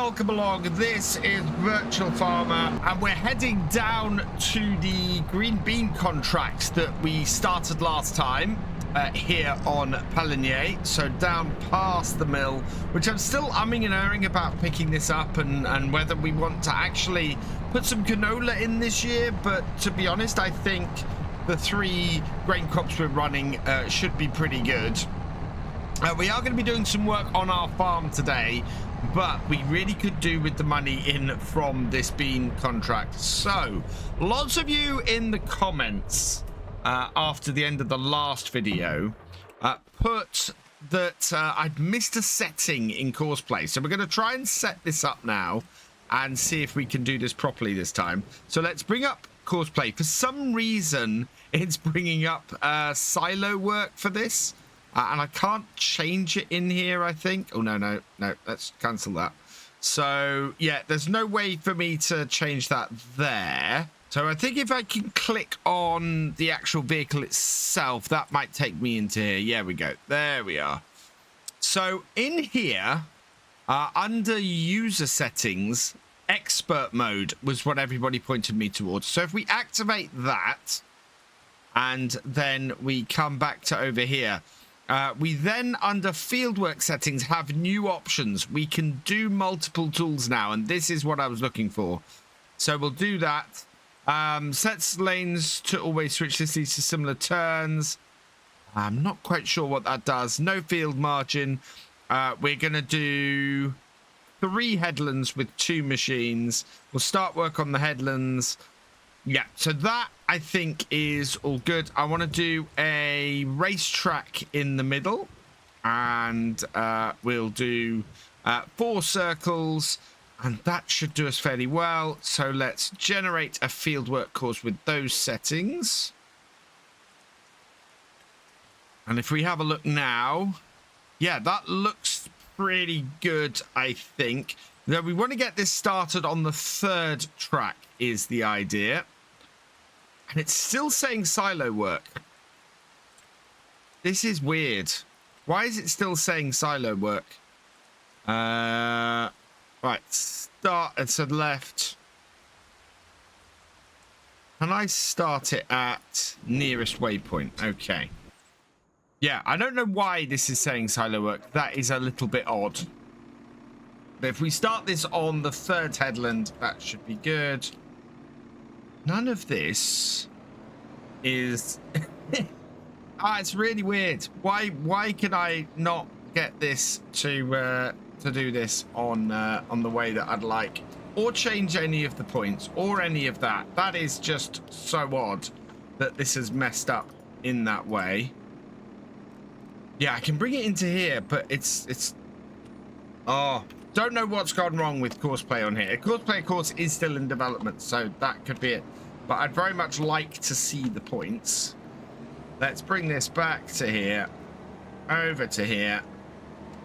welcome along. This is Virtual Farmer, and we're heading down to the green bean contracts that we started last time here on Pallegney. So down past the mill, which I'm still umming and erring about picking this up and whether we want to actually put some canola in this year. But to be honest, I think the 3 grain crops we're running should be pretty good. We are going to be doing some work on our farm today, but we really could do with the money in from this bean contract. So lots of you in the comments after the end of the last video put that I'd missed a setting in Courseplay. So we're going to try and set this up now and see if we can do this properly this time. So let's bring up Courseplay. For some reason, it's bringing up silo work for this. And I can't change it in here, I think. Oh, no. Let's cancel that. So, yeah, there's no way for me to change that there. So I think if I can click on the actual vehicle itself, that might take me into here. Yeah, we go. There we are. So in here, under user settings, expert mode was what everybody pointed me towards. So if we activate that, and then we come back to over here, we then, under fieldwork settings, have new options. We can do multiple tools now, and this is what I was looking for. So we'll do that. Sets lanes to always switch this to similar turns. I'm not quite sure what that does. No field margin. We're going to do 3 headlands with 2 machines. We'll start work on the headlands. Yeah, so that I think is all good. I want to do a racetrack in the middle, and we'll do 4 circles, and that should do us fairly well. So let's generate a fieldwork course with those settings. And if we have a look now, yeah, that looks pretty good, I think. Now we want to get this started on the 3rd track is the idea. And it's still saying silo work. This is weird. Why is it still saying silo work? Right, start and to the left. Can I start it at nearest waypoint? Okay. Yeah, I don't know why this is saying silo work. That is a little bit odd. But if we start this on the 3rd headland, that should be good. None of this is it's really weird. Why can I not get this to do this on the way that I'd like, or change any of the points or any of that? That is just so odd that this has messed up in that way. Yeah, I can bring it into here, but it's don't know what's gone wrong with Courseplay on here. Courseplay, of course, is still in development, so that could be it. But I'd very much like to see the points. Let's bring this back to here, over to here,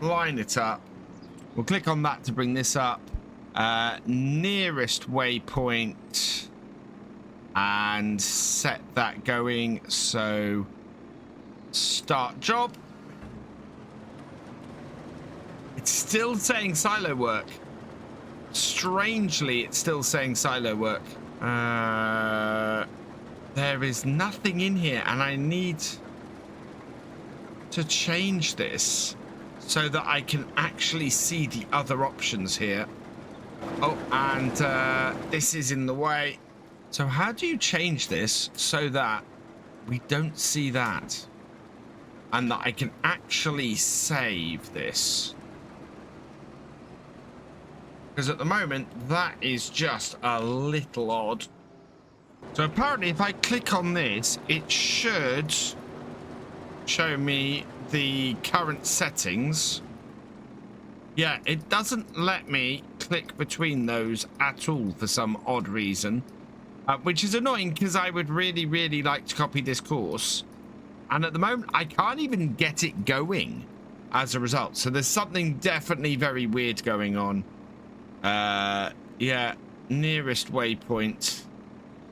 line it up. We'll click on that to bring this up. Nearest waypoint, and set that going. So start job. It's still saying silo work. Strangely, it's still saying silo work. There is nothing in here, and I need to change this so that I can actually see the other options here. Oh, and this is in the way. So how do you change this so that we don't see that, and that I can actually save this? Because at the moment, that is just a little odd. So apparently, if I click on this, it should show me the current settings. Yeah, it doesn't let me click between those at all for some odd reason. Which is annoying, because I would really, really like to copy this course. And at the moment, I can't even get it going as a result. So there's something definitely very weird going on. Yeah, nearest waypoint.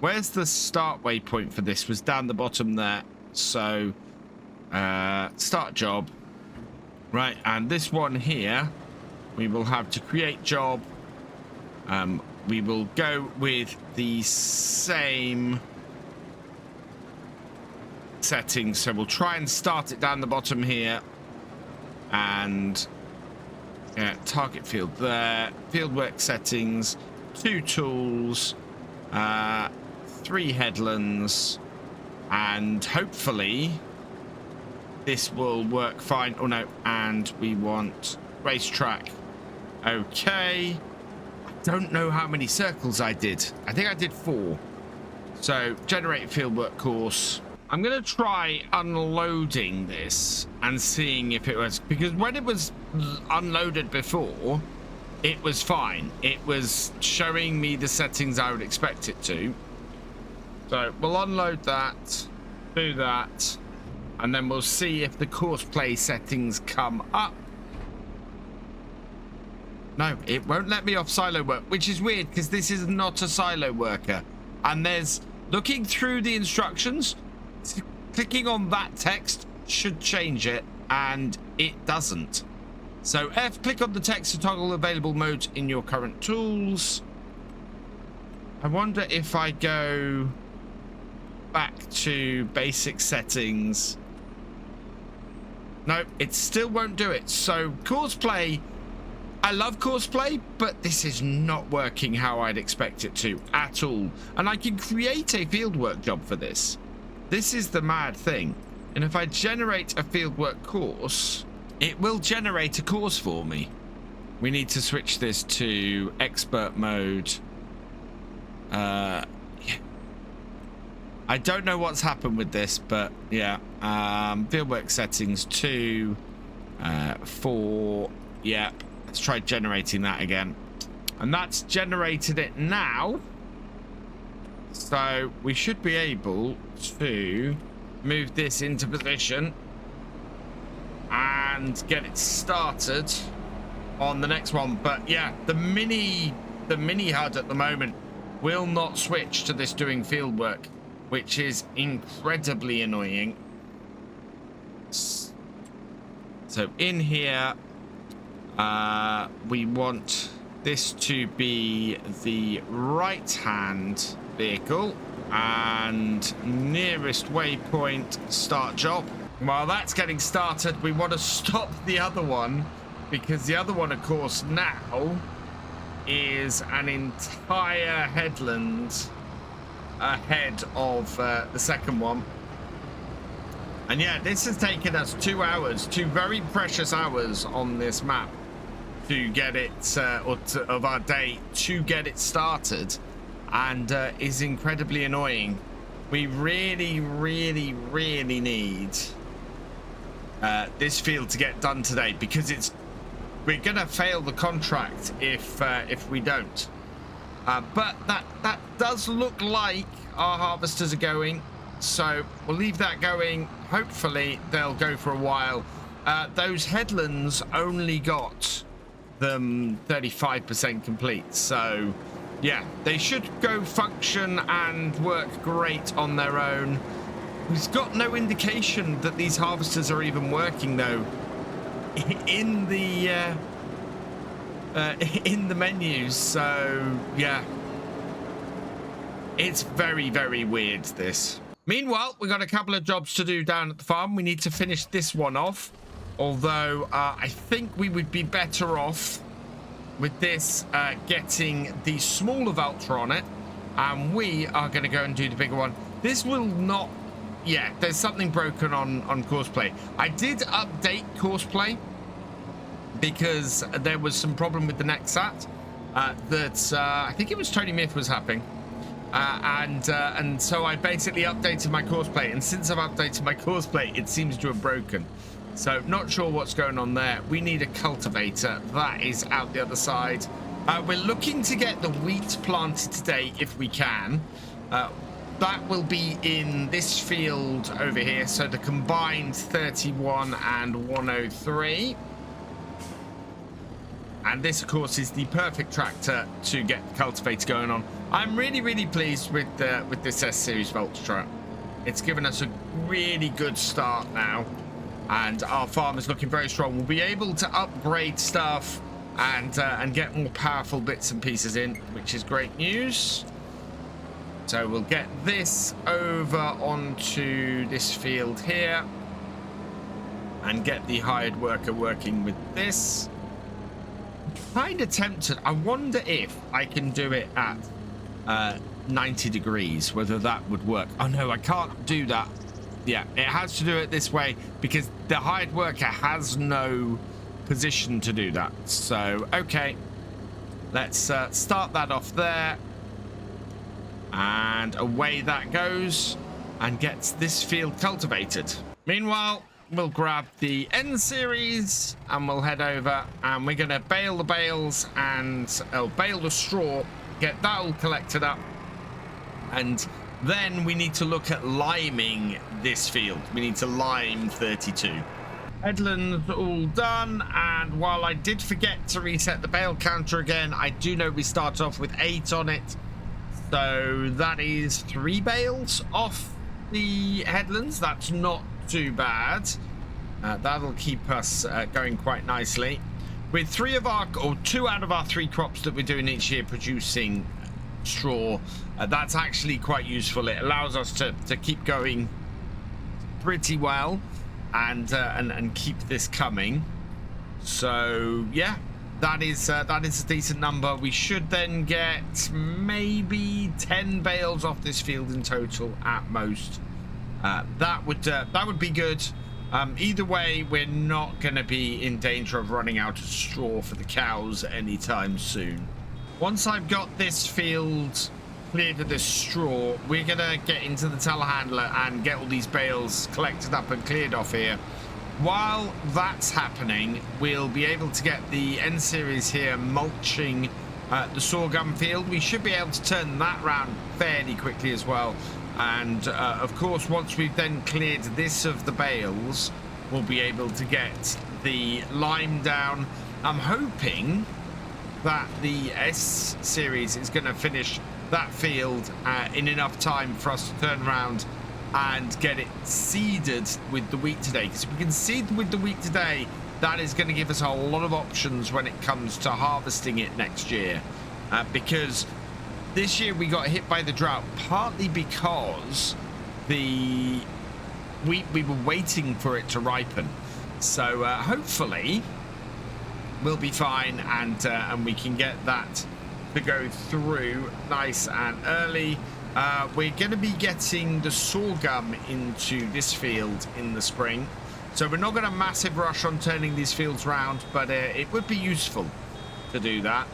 Where's the start waypoint for this? Was down the bottom there. So start job. Right, and this one here, we will have to create job, We will go with the same settings. So we'll try and start it down the bottom here. And target field there. Fieldwork settings. 2 tools. 3 headlands. And hopefully this will work fine. Oh no, and we want racetrack. Okay. I don't know how many circles I did. I think I did 4. So generate fieldwork course. I'm going to try unloading this and seeing if it was, because when it was unloaded before, it was fine. It was showing me the settings I would expect it to. So we'll unload that, do that, and then we'll see if the courseplay settings come up. No, it won't let me off silo work, which is weird because this is not a silo worker. And there's, looking through the instructions, clicking on that text should change it, and it doesn't. So F, click on the text to toggle available modes in your current tools. I wonder if I go back to basic settings. No, it still won't do it. So courseplay, I love courseplay, but this is not working how I'd expect it to at all. And I can create a fieldwork job for this. This is the mad thing. And if I generate a fieldwork course, it will generate a course for me. We need to switch this to expert mode. Yeah. I don't know what's happened with this, but yeah. Fieldwork settings 2, 4. Yeah. Let's try generating that again. And that's generated it now. So we should be able to move this into position and get it started on the next one. But yeah, the mini HUD at the moment will not switch to this doing field work, which is incredibly annoying. So in here, we want this to be the right-hand vehicle and nearest waypoint start job. While that's getting started, we want to stop the other one, because the other one, of course, now is an entire headland ahead of the second one. And yeah, this has taken us 2 hours, 2 very precious hours on this map to get it, of our day, to get it started, and is incredibly annoying. We really, really, really need this field to get done today, because we're gonna fail the contract if we don't. But that does look like our harvesters are going, so we'll leave that going. Hopefully they'll go for a while. Those headlands only got them 35% complete, so yeah, they should go function and work great on their own. We've got no indication that these harvesters are even working though in the menus, so yeah, it's very, very weird, this. Meanwhile, we've got a couple of jobs to do down at the farm. We need to finish this one off, although I think we would be better off with this getting the smaller Vulture on it, and we are going to go and do the bigger one. This will not, yeah, there's something broken on Courseplay. I did update Courseplay because there was some problem with the Nexat that I think it was Tony Myth was happening. And so I basically updated my Courseplay, and since I've updated my Courseplay, it seems to have broken. So not sure what's going on there. We need a cultivator. That is out the other side. We're looking to get the wheat planted today if we can. That will be in this field over here. So the combined 31 and 103. And this, of course, is the perfect tractor to get the cultivator going on. I'm really, really pleased with this S-Series Vulture. It's given us a really good start now, and our farm is looking very strong. We'll be able to upgrade stuff and get more powerful bits and pieces in, which is great news. So we'll get this over onto this field here and get the hired worker working with this. Kind of tempted. I wonder if I can do it at 90 degrees, whether that would work. Oh no, I can't do that. Yeah, it has to do it this way because the hired worker has no position to do that. So okay, let's start that off there, and away that goes and gets this field cultivated. Meanwhile, we'll grab the N series and we'll head over, and we're gonna bale the bales and bale the straw, get that all collected up, and then we need to look at liming this field. We need to lime 32. Headlands all done, and while I did forget to reset the bale counter again, I do know we start off with 8 on it, so that is 3 bales off the headlands. That's not too bad. That'll keep us going quite nicely. With 2 out of our 3 crops that we're doing each year producing straw, that's actually quite useful. It allows us to keep going pretty well and keep this coming. So yeah, that is a decent number. We should then get maybe 10 bales off this field in total at most. That would be good. Either way, we're not going to be in danger of running out of straw for the cows anytime soon. Once I've got this field cleared of this straw, we're going to get into the telehandler and get all these bales collected up and cleared off here. While that's happening, we'll be able to get the N series here mulching the sorghum field. We should be able to turn that round fairly quickly as well. And of course, once we've then cleared this of the bales, we'll be able to get the lime down. I'm hoping that the S series is going to finish that field in enough time for us to turn around and get it seeded with the wheat today. Because if we can seed with the wheat today, that is going to give us a lot of options when it comes to harvesting it next year. Because this year we got hit by the drought, partly because the wheat, we were waiting for it to ripen. So hopefully we'll be fine, and we can get that to go through nice and early. We're going to be getting the sorghum into this field in the spring, so we're not going to massive rush on turning these fields round, but it would be useful to do that.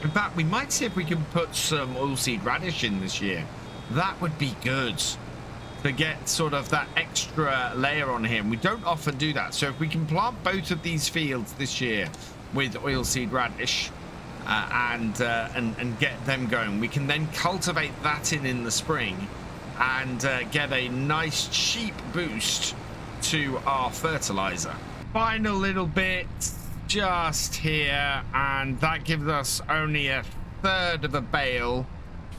In fact, we might see if we can put some oilseed radish in this year. That would be good to get sort of that extra layer on here. We don't often do that. So if we can plant both of these fields this year with oilseed radish and get them going, we can then cultivate that in the spring and get a nice cheap boost to our fertilizer. Final little bit just here, and that gives us only 1/3 of a bale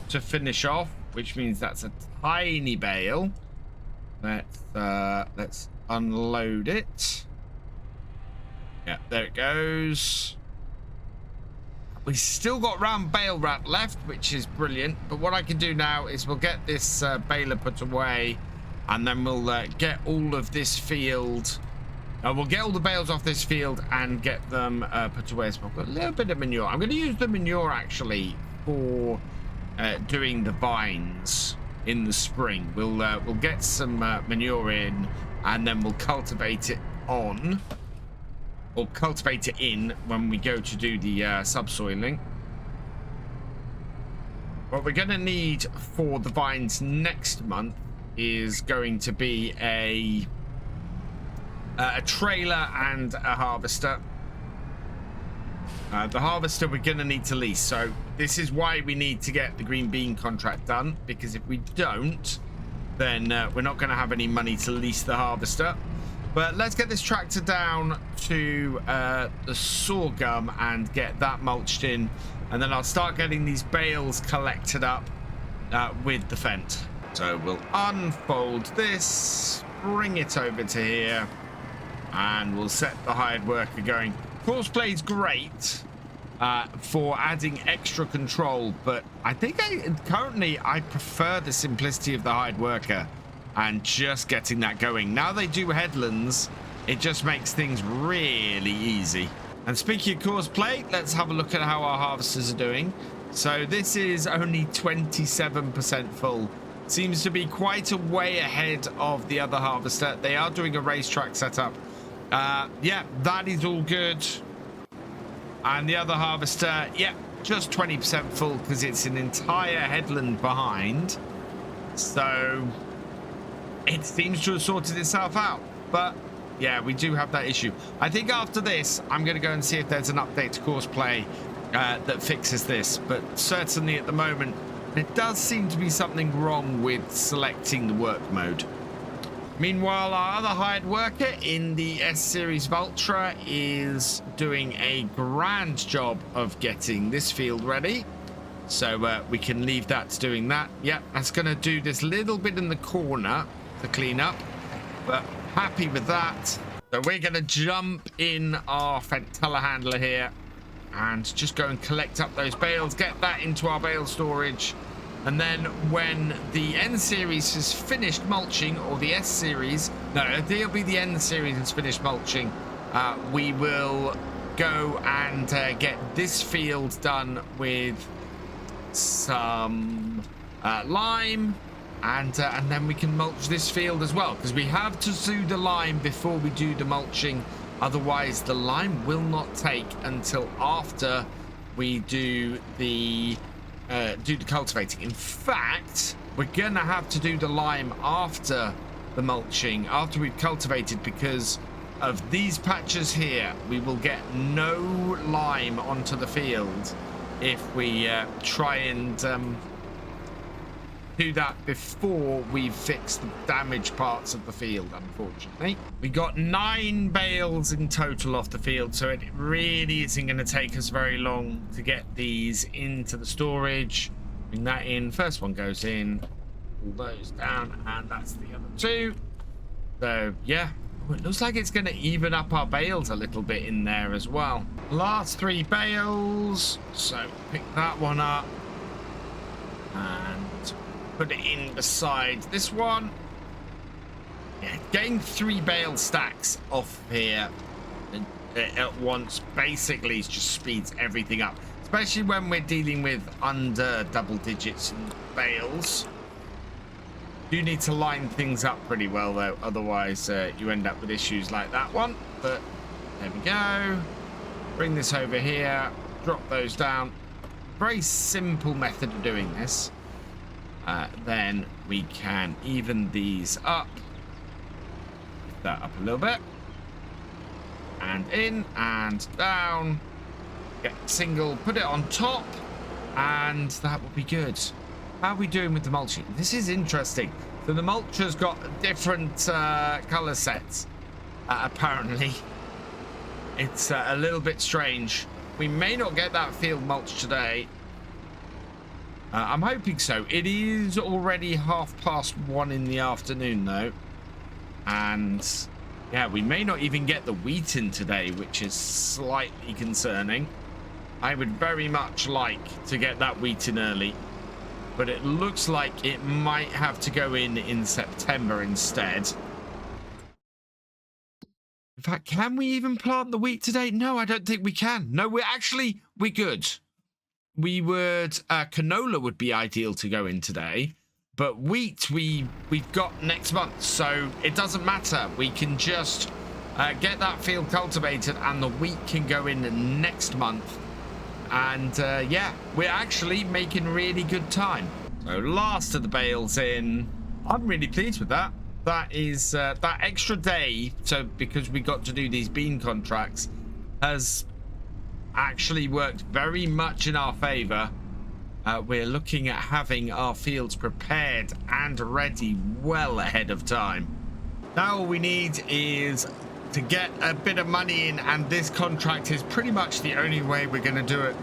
to finish off, which means that's a tiny bale. Let's unload it. Yeah, there it goes. We still got round bale wrap left, which is brilliant. But what I can do now is we'll get this baler put away, and then we'll get all of this field. We'll get all the bales off this field and get them put away as well. Got a little bit of manure. I'm going to use the manure actually for doing the vines in the spring. We'll get some manure in, and then we'll cultivate it on, or cultivate it in when we go to do the subsoiling. What we're going to need for the vines next month is going to be a trailer and a harvester. The harvester we're going to need to lease, so this is why we need to get the green bean contract done, because if we don't, then we're not going to have any money to lease the harvester. But let's get this tractor down to the sorghum and get that mulched in, and then I'll start getting these bales collected up with the Fent. So we'll unfold this, bring it over to here, and we'll set the hired worker going. Courseplay is great for adding extra control, but I think currently I prefer the simplicity of the hired worker and just getting that going. Now they do headlands, it just makes things really easy. And speaking of Courseplay, let's have a look at how our harvesters are doing. So this is only 27% full. Seems to be quite a way ahead of the other harvester. They are doing a racetrack setup. Yeah, that is all good. And the other harvester, yeah, just 20% full because it's an entire headland behind. So it seems to have sorted itself out. But yeah, we do have that issue. I think after this, I'm going to go and see if there's an update to Courseplay that fixes this. But certainly at the moment, there does seem to be something wrong with selecting the work mode. Meanwhile, our other hired worker in the S-Series Vultra is doing a grand job of getting this field ready. So we can leave that to doing that. Yeah, that's going to do this little bit in the corner to clean up. But happy with that. So we're going to jump in our fence telehandler here and just go and collect up those bales, get that into our bale storage. And then when the N-Series has finished mulching, or the S-Series, no, it'll be the N-Series has finished mulching, we will go and get this field done with some lime, and then we can mulch this field as well, because we have to do the lime before we do the mulching. Otherwise, the lime will not take until after we do the cultivating. In fact, we're gonna have to do the lime after the mulching, after we've cultivated, because of these patches here. We will get no lime onto the field if we try and do that before we've fixed the damaged parts of the field, unfortunately. We got 9 bales in total off the field, so it really isn't going to take us very long to get these into the storage. Bring that in. First one goes in, pull those down, and that's the other 2. So yeah, it looks like it's going to even up our bales a little bit in there as well. Last 3 bales, so pick that one up and put it in beside this one. Yeah, getting 3 bale stacks off here at once basically just speeds everything up, especially when we're dealing with under double digits in bales. You need to line things up pretty well though, otherwise you end up with issues like that one. But there we go. Bring this over here, drop those down. Very simple method of doing this. Then we can even these up. Lift that up a little bit. And in and down. Get single, put it on top, and that will be good. How are we doing with the mulching? This is interesting. So the mulch has got different color sets, apparently. It's a little bit strange. We may not get that field mulch today. I'm hoping so. It is already 1:30 in the afternoon though, and yeah, we may not even get the wheat in today, which is slightly concerning. I would very much like to get that wheat in early, but it looks like it might have to go in September instead. In fact, can we even plant the wheat today? No, I don't think we can. No, we're good. We would canola would be ideal to go in today, but wheat we've got next month, so it doesn't matter. We can just get that field cultivated and the wheat can go in next month. And yeah, we're actually making really good time. So last of the bales in. I'm really pleased with that. That is that extra day, so because we got to do these bean contracts, has actually worked very much in our favor. We're looking at having our fields prepared and ready well ahead of time. Now all we need is to get a bit of money in, and this contract is pretty much the only way we're going to do it.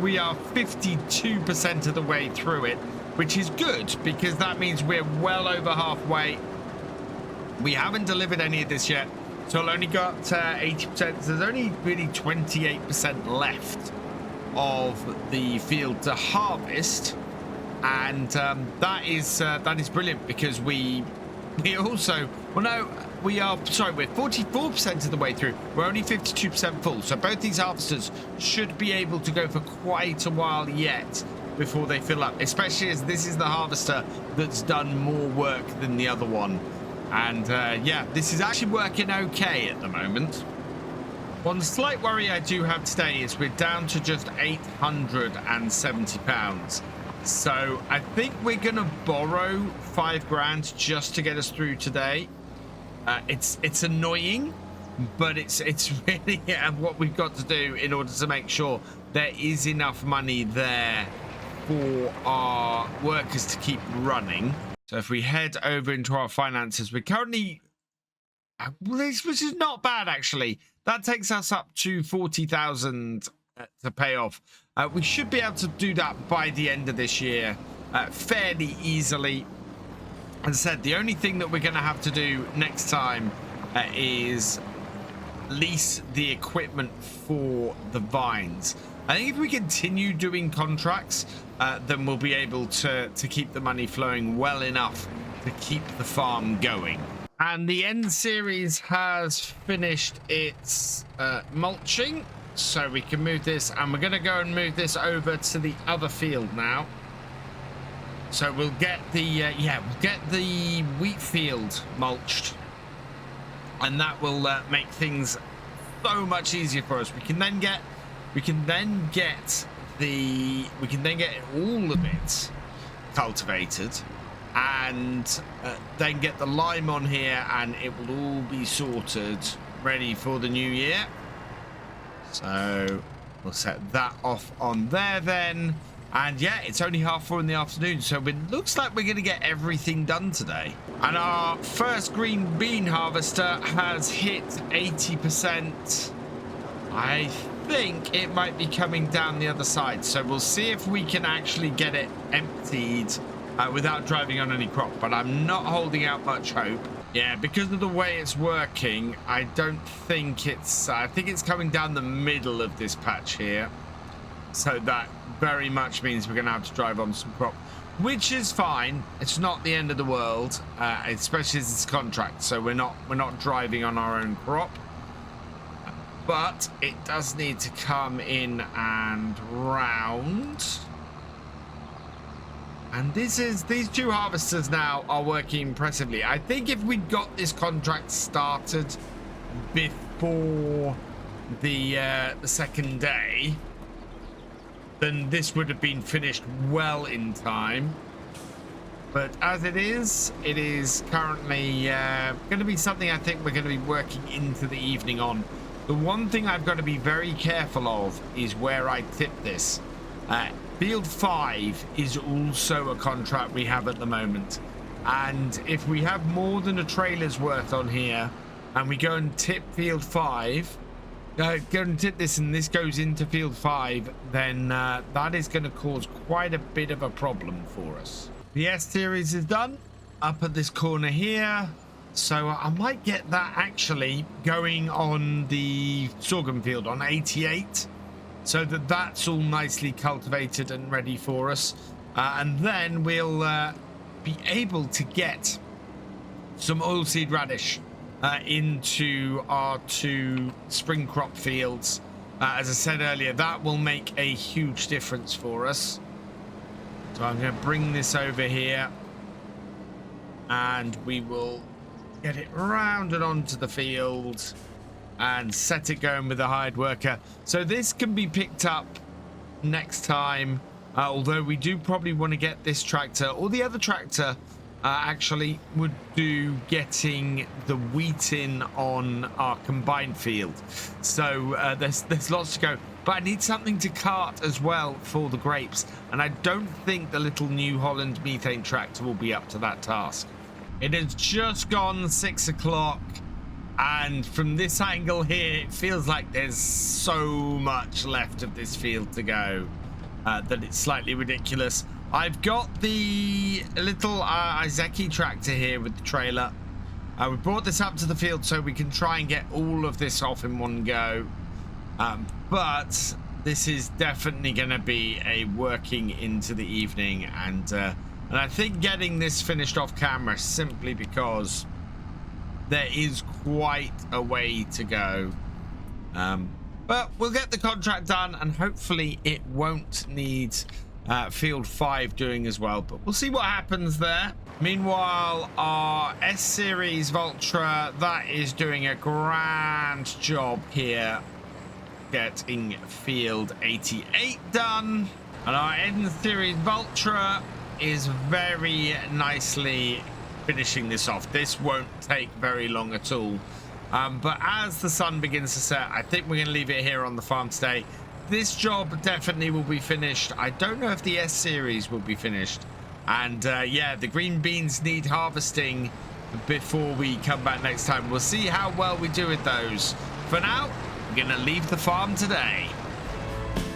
We are 52% of the way through it, which is good because that means we're well over halfway. We haven't delivered any of this yet. So I've only got 80%. So there's only really 28% left of the field to harvest, and that is brilliant because we also, well, no, we are, sorry, we're 44% of the way through. We're only 52% full, so both these harvesters should be able to go for quite a while yet before they fill up, especially as this is the harvester that's done more work than the other one. And yeah, this is actually working okay at the moment. One slight worry I do have today is we're down to just £870. So I think we're gonna borrow 5 grand just to get us through today. It's annoying, but it's really what we've got to do in order to make sure there is enough money there for our workers to keep running. So if we head over into our finances, we're currently, which is not bad actually. That takes us up to 40,000 to pay off. We should be able to do that by the end of this year fairly easily. As I said, the only thing that we're going to have to do next time is lease the equipment for the vines. I think if we continue doing contracts, then we'll be able to keep the money flowing well enough to keep the farm going. And the end series has finished its mulching, so we can move this, and we're going to go and move this over to the other field now. So we'll get the we'll get the wheat field mulched, and that will make things so much easier for us. We can then get all of it cultivated, and then get the lime on here, and it will all be sorted, ready for the new year. So we'll set that off on there then. And yeah, it's only 4:30 in the afternoon, so it looks like we're going to get everything done today. And our first green bean harvester has hit 80%. I think it might be coming down the other side, so we'll see if we can actually get it emptied without driving on any crop, but I'm not holding out much hope. Yeah, because of the way it's working, I don't think it's, I think it's coming down the middle of this patch here. So that very much means we're going to have to drive on some crop, which is fine. It's not the end of the world, especially as it's contract. So we're not driving on our own crop, but it does need to come in and round. And these two harvesters now are working impressively. I think if we got this contract started before the second day, then this would have been finished well in time. But as it is currently going to be something I think we're going to be working into the evening on. The one thing I've got to be very careful of is where I tip this. Field 5 is also a contract we have at the moment. And if we have more than a trailer's worth on here, and we go and tip Field 5, go and tip this, and this goes into Field 5, then that is going to cause quite a bit of a problem for us. The S series is done up at this corner here, so I might get that actually going on the sorghum field on 88, so that that's all nicely cultivated and ready for us, and then we'll be able to get some oilseed radish into our 2 spring crop fields. As I said earlier, that will make a huge difference for us. So I'm going to bring this over here, and we will get it rounded onto the field and set it going with the hired worker. So this can be picked up next time, although we do probably want to get this tractor, or the other tractor actually would do getting the wheat in on our combined field. So there's lots to go, but I need something to cart as well for the grapes, and I don't think the little New Holland methane tractor will be up to that task. It has just gone 6 o'clock, and from this angle here it feels like there's so much left of this field to go that it's slightly ridiculous. I've got the little Izeki tractor here with the trailer, We brought this up to the field so we can try and get all of this off in one go. But this is definitely going to be a working into the evening, and I think getting this finished off camera simply because there is quite a way to go. But we'll get the contract done, and hopefully it won't need field 5 doing as well, but we'll see what happens there. Meanwhile, our S-Series Vulture, that is doing a grand job here getting field 88 done, and our N-Series Vulture is very nicely finishing this off. This won't take very long at all, but as the sun begins to set, I think we're going to leave it here on the farm today. This job definitely will be finished. I don't know if the S-Series will be finished, and yeah, the green beans need harvesting before we come back next time. We'll see how well we do with those. For now, we're going to leave the farm today.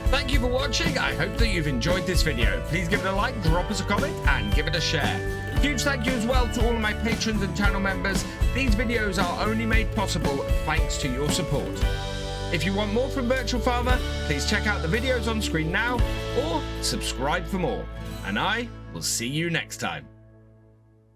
Thank you for watching. I hope that you've enjoyed this video. Please give it a like, drop us a comment, and give it a share. Huge thank you as well to all of my patrons and channel members. These videos are only made possible thanks to your support. If you want more from Virtual Farmer, please check out the videos on screen now or subscribe for more. And I will see you next time.